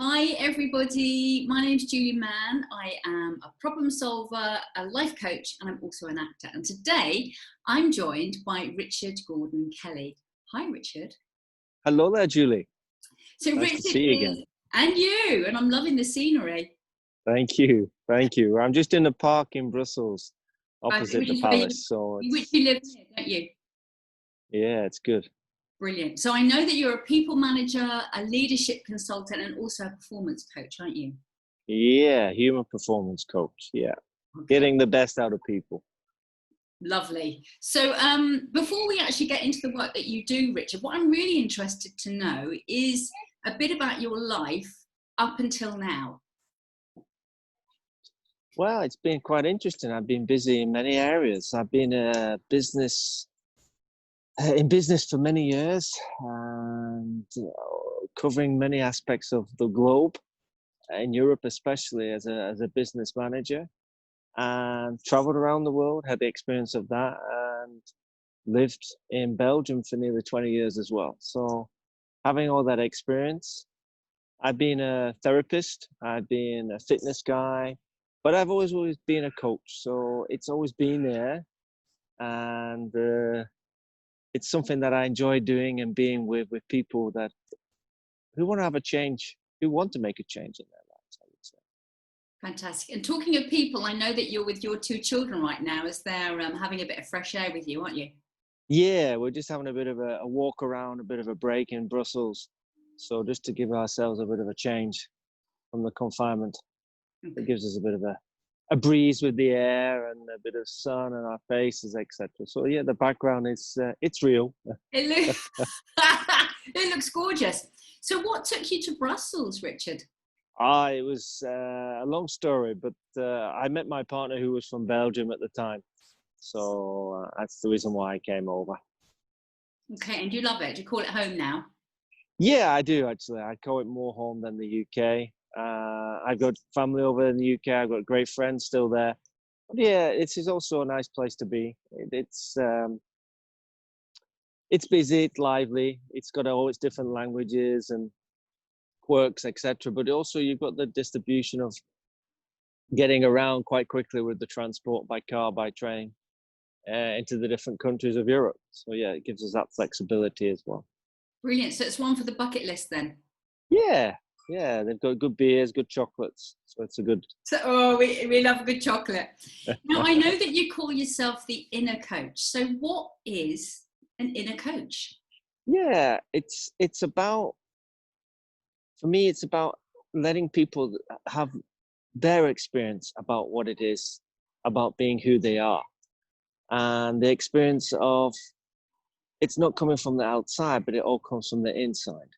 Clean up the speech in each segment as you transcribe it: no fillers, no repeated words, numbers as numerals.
Hi everybody, my name's Julie Mann. I am a problem solver, a life coach, and I'm also an actor. And today I'm joined by Richard Gordon Kelly. Hi Richard. Hello there, Julie. So nice Richard to see you is, again. and you, and I'm loving the scenery. Thank you. I'm just in the park in Brussels, opposite the palace. Which you live near, don't you? Yeah, it's good. Brilliant. So I know that you're a people manager, a leadership consultant, and also a performance coach, aren't you? Yeah, human performance coach. Yeah, Okay. Getting the best out of people. Lovely. So before we actually get into the work that you do, Richard, what I'm really interested to know is a bit about your life up until now. Well, it's been quite interesting. I've been busy in many areas. I've been in business for many years, and covering many aspects of the globe, in Europe especially, as a business manager, and traveled around the world, had the experience of that, and lived in Belgium for nearly 20 years as well. So having all that experience, I've been a therapist, I've been a fitness guy, but I've always been a coach. So it's always been there. And it's something that I enjoy doing, and being with people who want to have a change, who want to make a change in their lives, I would say. Fantastic. And talking of people, I know that you're with your two children right now as they're having a bit of fresh air with you, aren't you? Yeah, we're just having a bit of a walk around, a bit of a break in Brussels. So just to give ourselves a bit of a change from the confinement. It gives us a bit of a breeze with the air and a bit of sun on our faces, etc. So yeah, the background is it's real. It looks gorgeous. So what took you to Brussels, Richard? It was a long story, but I met my partner who was from Belgium at the time. So that's the reason why I came over. Okay, and you love it? Do you call it home now? Yeah, I do actually. I call it more home than the UK. I've got family over in the UK. I've got great friends still there. But yeah, it is also a nice place to be. It's busy, it's lively. It's got all its different languages and quirks, etc. But also you've got the distribution of getting around quite quickly with the transport by car, by train, into the different countries of Europe. So yeah, it gives us that flexibility as well. Brilliant. So it's one for the bucket list then. Yeah, they've got good beers, good chocolates. So it's a good. So we love good chocolate. Now I know that you call yourself the inner coach. So what is an inner coach? Yeah, it's about, for me, it's about letting people have their experience about what it is about being who they are, and the experience of it's not coming from the outside, but it all comes from the inside.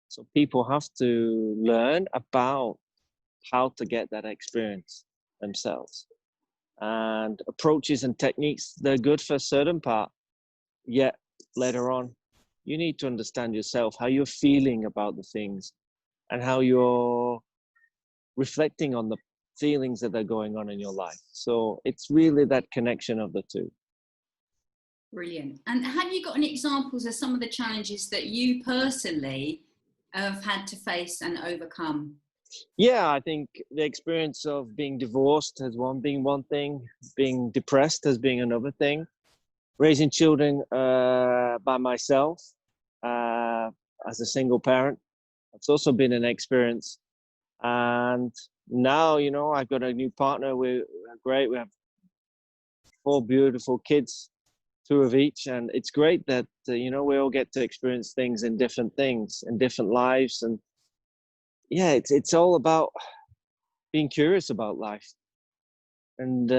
So people have to learn about how to get that experience themselves, and approaches and techniques, they're good for a certain part, yet later on you need to understand yourself, how you're feeling about the things, and how you're reflecting on the feelings that are going on in your life. So it's really that connection of the two. Brilliant. And have you got any examples of some of the challenges that you personally have had to face and overcome? Yeah, I think the experience of being divorced has been one thing, being depressed has been another thing, raising children by myself as a single parent, it's also been an experience. And now, I've got a new partner. We're great. We have 4 beautiful kids, 2 of each, and it's great that we all get to experience things in different lives. And yeah, it's all about being curious about life, and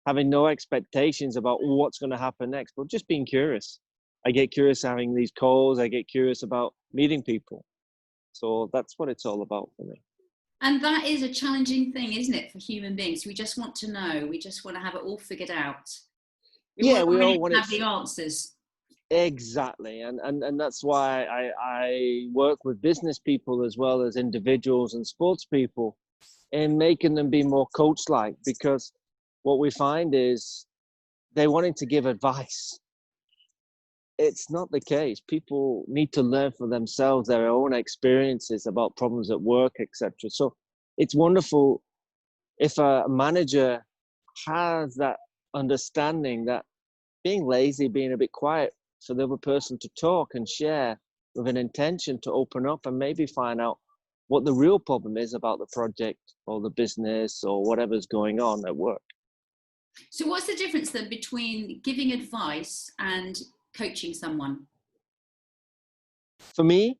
having no expectations about what's going to happen next, but just being curious. I get curious having these calls. I get curious about meeting people. So that's what it's all about for me. And that is a challenging thing, isn't it, for human beings? We just want to know. We just want to have it all figured out. We all want to have the answers. Exactly. And that's why I work with business people as well as individuals and sports people, in making them be more coach-like, because what we find is they wanting to give advice, it's not the case. People need to learn for themselves their own experiences about problems at work, etc. So it's wonderful if a manager has that understanding that being lazy, being a bit quiet for the other person to talk and share with an intention to open up and maybe find out what the real problem is about the project or the business or whatever's going on at work. So what's the difference then between giving advice and coaching someone? For me,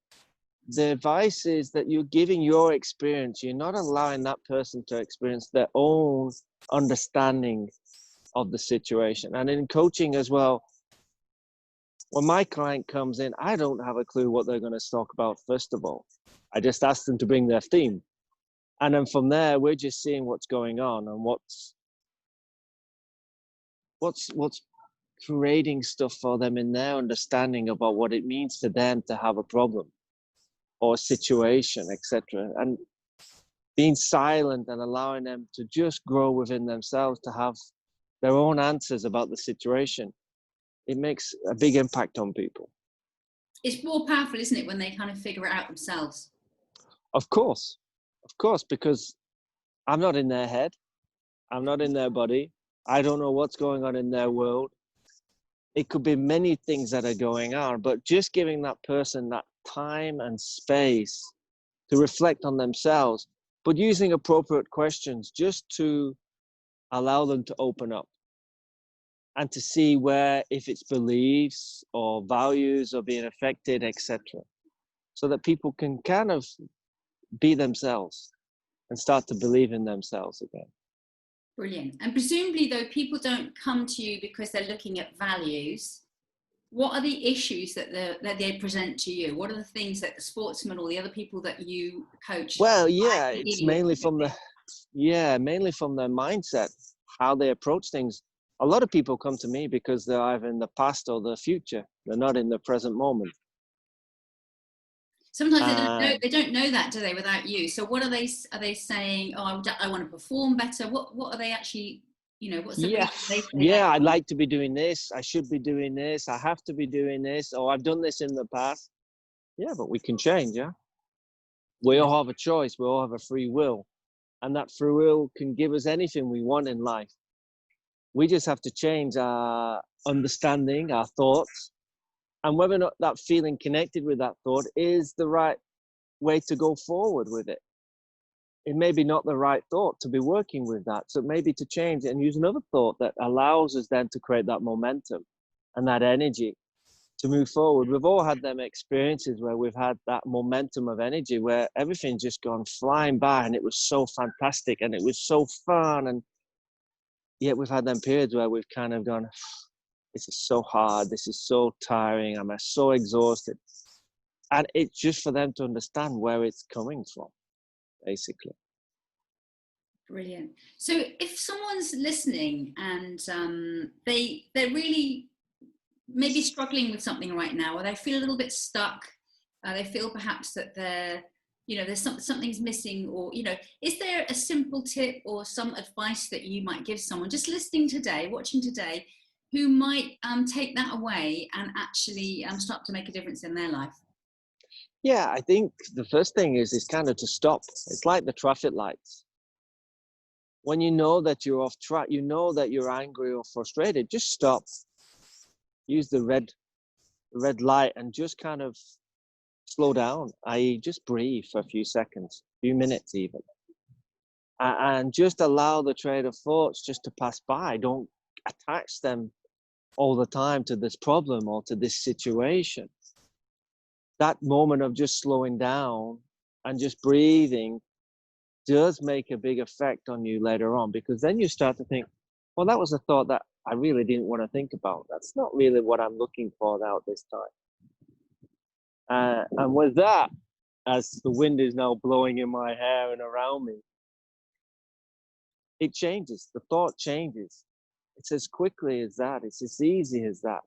the advice is that you're giving your experience. You're not allowing that person to experience their own understanding of the situation. And in coaching as well, when my client comes in, I don't have a clue what they're going to talk about, first of all. I just ask them to bring their theme. And then from there, we're just seeing what's going on and what's creating stuff for them in their understanding about what it means to them to have a problem or a situation, etc. And being silent and allowing them to just grow within themselves, to have their own answers about the situation, it makes a big impact on people. It's more powerful, isn't it, when they kind of figure it out themselves? Of course, because I'm not in their head. I'm not in their body. I don't know what's going on in their world. It could be many things that are going on, but just giving that person that time and space to reflect on themselves, but using appropriate questions just to allow them to open up and to see where, if it's beliefs or values are being affected, etc. So that people can kind of be themselves and start to believe in themselves again. Brilliant. And presumably, though, people don't come to you because they're looking at values. What are the issues that they present to you? What are the things that the sportsmen or the other people that you coach? Well, yeah, it's mainly from their mindset, how they approach things. A lot of people come to me because they're either in the past or the future. They're not in the present moment. Sometimes they don't know that, do they, without you? So what are they saying? Oh, I want to perform better. What are they actually, what's the reason they say that? I'd like to be doing this. I should be doing this. I have to be doing this. Or I've done this in the past. Yeah, but we can change, yeah? We all have a choice. We all have a free will. And that free will can give us anything we want in life. We just have to change our understanding, our thoughts, and whether or not that feeling connected with that thought is the right way to go forward with it. It may be not the right thought to be working with that. So maybe to change it and use another thought that allows us then to create that momentum and that energy to move forward. We've all had them experiences where we've had that momentum of energy where everything's just gone flying by and it was so fantastic and it was so fun. And yet we've had them periods where we've kind of gone, this is so hard, this is so tiring, I'm so exhausted. And it's just for them to understand where it's coming from, basically. Brilliant. So if someone's listening and they're really maybe struggling with something right now, or they feel a little bit stuck, they feel perhaps that there's something's missing, or is there a simple tip or some advice that you might give someone just listening today, watching today, who might take that away and actually start to make a difference in their life? Yeah, I think the first thing is kind of to stop. It's like the traffic lights. When you know that you're off track, you know that you're angry or frustrated, just stop. Use the red light and just kind of slow down, i.e. just breathe for a few seconds, few minutes even. And just allow the train of thoughts just to pass by. Don't attach them all the time to this problem or to this situation. That moment of just slowing down and just breathing does make a big effect on you later on, because then you start to think, well, that was a thought that I really didn't want to think about. That's not really what I'm looking for now this time. And with that, as the wind is now blowing in my hair and around me, it changes. The thought changes. It's as quickly as that. It's as easy as that.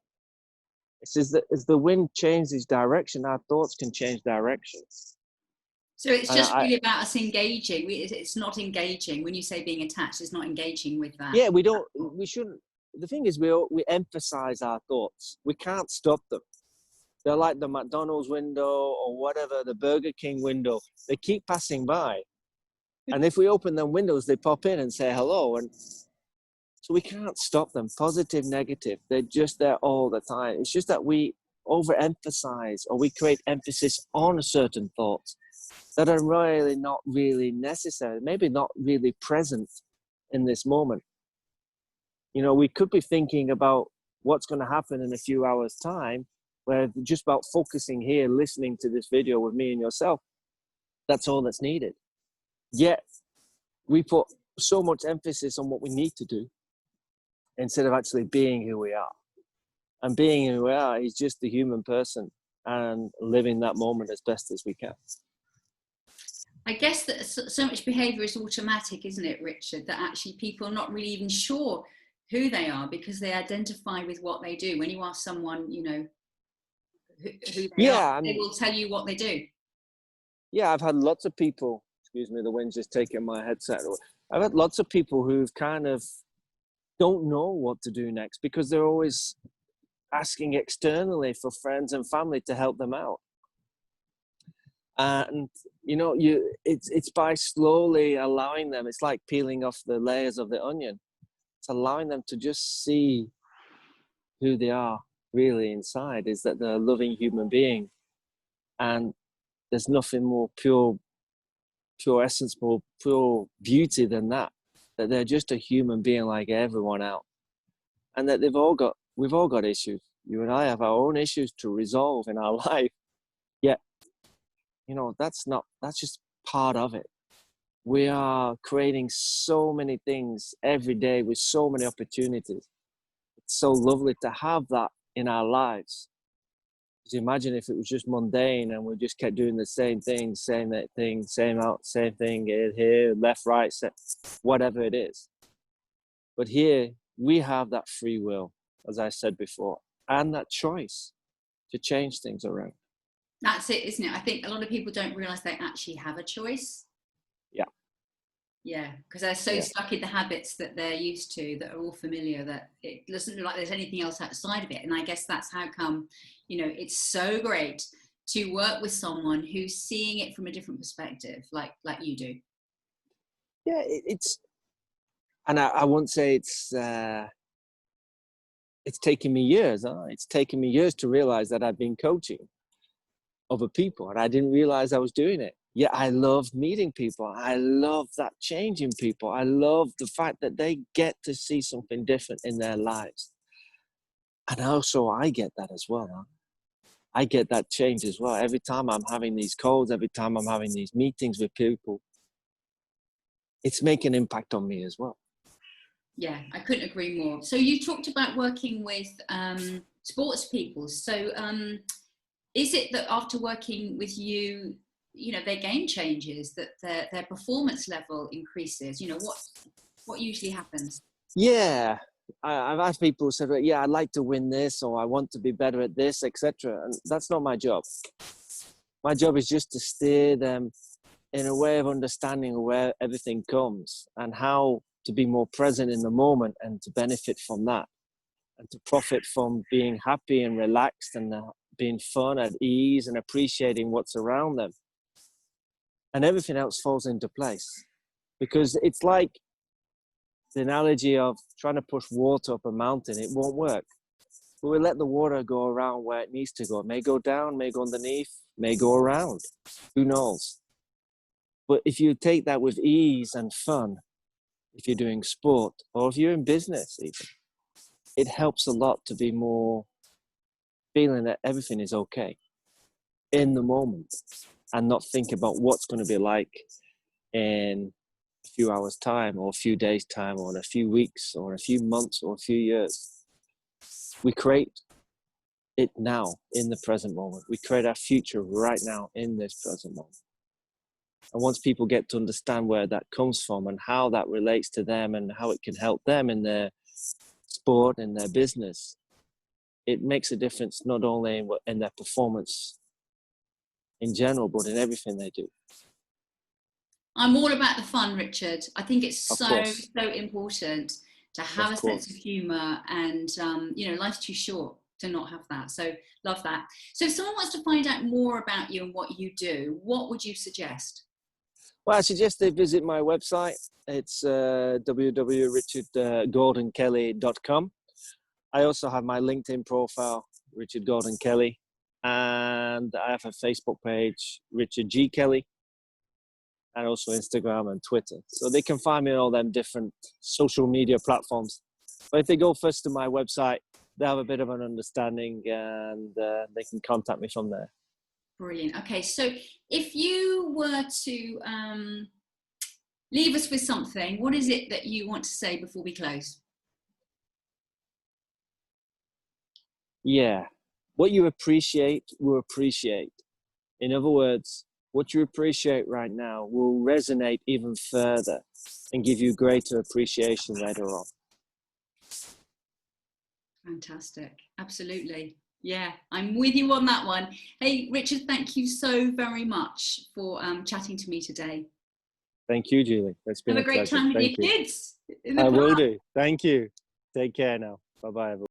It's as the wind changes direction, our thoughts can change direction. So it's just really about us engaging. It's not engaging. When you say being attached, it's not engaging with that. Yeah, we shouldn't the thing is, we emphasize our thoughts. We can't stop them. They're like the McDonald's window or whatever, the Burger King window. They keep passing by. And if we open them windows, they pop in and say hello. And so we can't stop them, positive, negative. They're just there all the time. It's just that we overemphasize, or we create emphasis on certain thoughts that are really not really necessary, maybe not really present in this moment. You know, we could be thinking about what's going to happen in a few hours' time, where just about focusing here, listening to this video with me and yourself, that's all that's needed. Yet we put so much emphasis on what we need to do instead of actually being who we are. And being who we are is just the human person and living that moment as best as we can. I guess that so much behaviour is automatic, isn't it, Richard? That actually people are not really even sure who they are because they identify with what they do. When you ask someone, you know, who they are, they will tell you what they do. Yeah, I've had lots of people, excuse me, the wind's just taking my headset. I've had lots of people who've kind of don't know what to do next because they're always asking externally for friends and family to help them out. And, you know, it's by slowly allowing them, it's like peeling off the layers of the onion. It's allowing them to just see who they are really inside, is that they're a loving human being. And there's nothing more pure essence, more pure beauty than that they're just a human being like everyone else. And that we've all got issues. You and I have our own issues to resolve in our life. Yet, you know, that's just part of it. We are creating so many things every day with so many opportunities. It's so lovely to have that in our lives. Because imagine if it was just mundane and we just kept doing the same thing, same thing, here, left, right, whatever it is. But here we have that free will, as I said before, and that choice to change things around. That's it, isn't it? I think a lot of people don't realize they actually have a choice. Yeah, because they're so stuck in the habits that they're used to, that are all familiar, that it doesn't look like there's anything else outside of it. And I guess that's how come, you know, it's so great to work with someone who's seeing it from a different perspective, like you do. Yeah, and I won't say it's taken me years. It's taken me years to realize that I've been coaching other people, and I didn't realize I was doing it. Yeah, I love meeting people. I love that change in people. I love the fact that they get to see something different in their lives. And also I get that as well. Huh? I get that change as well. Every time I'm having these calls, every time I'm having these meetings with people, it's making an impact on me as well. Yeah, I couldn't agree more. So you talked about working with sports people. So is it that after working with you, you know, their game changes, that their performance level increases? You know, what usually happens? Yeah, I've asked people said, yeah, I'd like to win this, or I want to be better at this, etc. And that's not my job. My job is just to steer them in a way of understanding where everything comes and how to be more present in the moment and to benefit from that and to profit from being happy and relaxed and being fun, at ease, and appreciating what's around them. And everything else falls into place. Because it's like the analogy of trying to push water up a mountain. It won't work. But we let the water go around where it needs to go. It may go down, may go underneath, may go around. Who knows? But if you take that with ease and fun, if you're doing sport or if you're in business even, it helps a lot to be more feeling that everything is okay in the moment and not think about what's going to be like in a few hours time or a few days time or in a few weeks or a few months or a few years. We create it now in the present moment. We create our future right now in this present moment. And once people get to understand where that comes from and how that relates to them and how it can help them in their sport, in their business, it makes a difference not only in their performance in general, but in everything they do. I'm all about the fun, Richard. I think it's so course. important to have Of a sense of course. humour, and you know, life's too short to not have that. So love that. So if someone wants to find out more about you and what you do, what would you suggest? Well, I suggest they visit my website. It's www.richardgordonkelly.com. I also have my LinkedIn profile, Richard Gordon Kelly, and I have a Facebook page, Richard G. Kelly, and also Instagram and Twitter. So they can find me on all them different social media platforms. But if they go first to my website, they have a bit of an understanding, and they can contact me from there. Brilliant. Okay, so if you were to leave us with something, what is it that you want to say before we close? Yeah. What you appreciate will appreciate. In other words, what you appreciate right now will resonate even further and give you greater appreciation later on. Fantastic. Absolutely. Yeah, I'm with you on that one. Hey, Richard, thank you so very much for chatting to me today. Thank you, Julie. It's been Have a a great pleasure. time with Thank your you. kids in the I park. will do. Thank you. Take care now. Bye-bye, everyone.